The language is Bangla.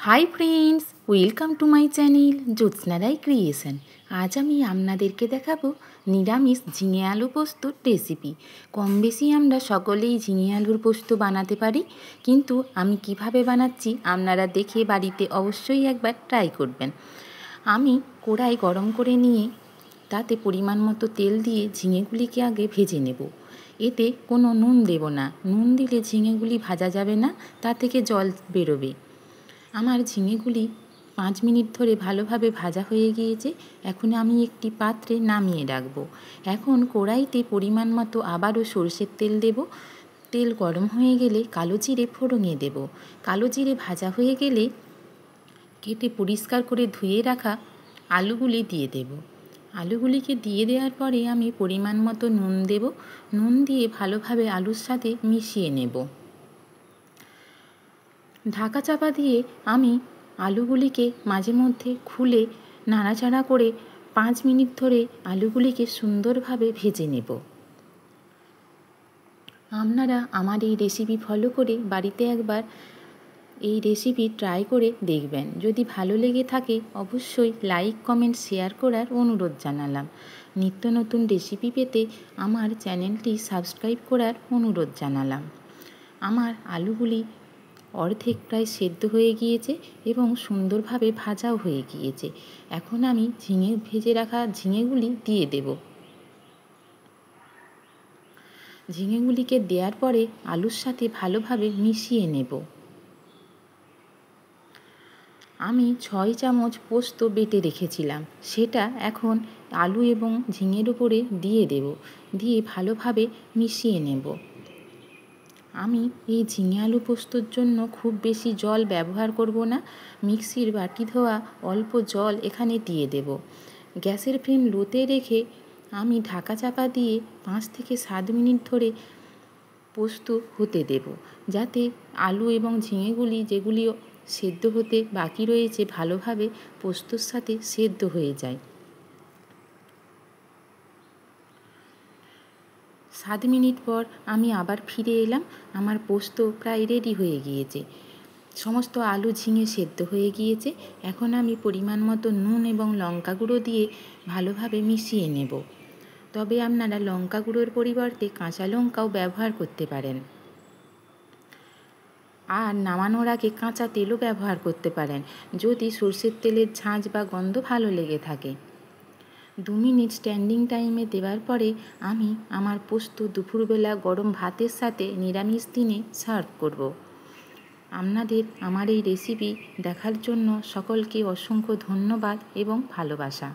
High friends, welcome to my channel Jyotsna Roy creation. আজ আমি আপনাদেরকে দেখাবো নিরামিষ ঝিঙে আলু পোস্তর রেসিপি। কম বেশি আমরা সকলেই ঝিঙে আলুর পোস্ত বানাতে পারি, কিন্তু আমি কিভাবে বানাচ্ছি আপনারা দেখে বাড়িতে অবশ্যই একবার ট্রাই করবেন। আমি কড়াই গরম করে নিয়ে তাতে পরিমাণ মতো তেল দিয়ে ঝিঙেগুলিকে আগে ভেজে নেব। এতে কোনো নুন দেব না, নুন দিলে ঝিঙেগুলি ভাজা যাবে না, তা থেকে জল বেরোবে। আমার ঝিঙেগুলি 5 মিনিট ধরে ভালোভাবে ভাজা হয়ে গিয়েছে। এখন আমি একটি পাত্রে নামিয়ে রাখবো। এখন কড়াইতে পরিমাণ মতো আবারও সরষের তেল দেব। তেল গরম হয়ে গেলে কালো জিরে ফোড়নে দেব। কালো জিরে ভাজা হয়ে গেলে কেটে পরিষ্কার করে ধুয়ে রাখা আলুগুলি দিয়ে দেব। আলুগুলিকে দিয়ে দেওয়ার পরে আমি পরিমাণ মতো নুন দেব। নুন দিয়ে ভালোভাবে আলুর সাথে মিশিয়ে নেব। ঢাকা চাপা দিয়ে আমি আলুগুলিকে মাঝে মধ্যে খুলে নাড়াচাড়া করে 5 মিনিট ধরে আলুগুলিকে সুন্দরভাবে ভেজে নেব। আপনারা আমার এই রেসিপি ফলো করে বাড়িতে একবার এই রেসিপি ট্রাই করে দেখবেন। যদি ভালো লেগে থাকে অবশ্যই লাইক, কমেন্ট, শেয়ার করার অনুরোধ জানালাম। নিত্য নতুন রেসিপি পেতে আমার চ্যানেলটি সাবস্ক্রাইব করার অনুরোধ জানালাম। আমার আলুগুলি অর্ধেক প্রায় সেদ্ধ হয়ে গিয়েছে এবং সুন্দরভাবে ভাজাও হয়ে গিয়েছে। এখন আমি ভেজে রাখা ঝিঙেগুলি দিয়ে দেব। ঝিঙেগুলিকে দেওয়ার পরে আলুর সাথে ভালোভাবে মিশিয়ে নেব। আমি 6 চামচ পোস্ত বেটে রেখেছিলাম, সেটা এখন আলু এবং ঝিঙের উপরে দিয়ে দেব। দিয়ে ভালোভাবে মিশিয়ে নেব। আমি এই ঝিঙে আলু পোস্তর জন্য খুব বেশি জল ব্যবহার করব না। মিক্সির বাটি ধোয়া অল্প জল এখানে দিয়ে দেব। গ্যাসের ফ্লেম লোতে রেখে আমি ঢাকা চাপা দিয়ে 5 থেকে 7 মিনিট ধরে পোস্ত হতে দেব, যাতে আলু এবং ঝিঙেগুলি যেগুলি সেদ্ধ হতে বাকি রয়েছে ভালোভাবে পোস্তর সাথে সেদ্ধ হয়ে যায়। 7 মিনিট পর আমি আবার ফিরে এলাম। আমার পোস্ত প্রায় রেডি হয়ে গিয়েছে। সমস্ত আলু ঝিঙে সেদ্ধ হয়ে গিয়েছে। এখন আমি পরিমাণ মতো নুন এবং লঙ্কা গুঁড়ো দিয়ে ভালোভাবে মিশিয়ে নেব। তবে আপনারা লঙ্কা গুঁড়োর পরিবর্তে কাঁচা লঙ্কাও ব্যবহার করতে পারেন। আর নামানোর আগে কাঁচা তেলও ব্যবহার করতে পারেন, যদি সরষের তেলের ঝাঁঝ বা গন্ধ ভালো লেগে থাকে। 2 মিনিট স্ট্যান্ডিং টাইমে দেওয়ার পরে আমি আমার পোস্ত দুপুরবেলা গরম ভাতের সাথে নিরামিষ দিনে সার্ভ করব। আপনাদের আমার এই রেসিপি দেখার জন্য সকলকে অসংখ্য ধন্যবাদ এবং ভালোবাসা।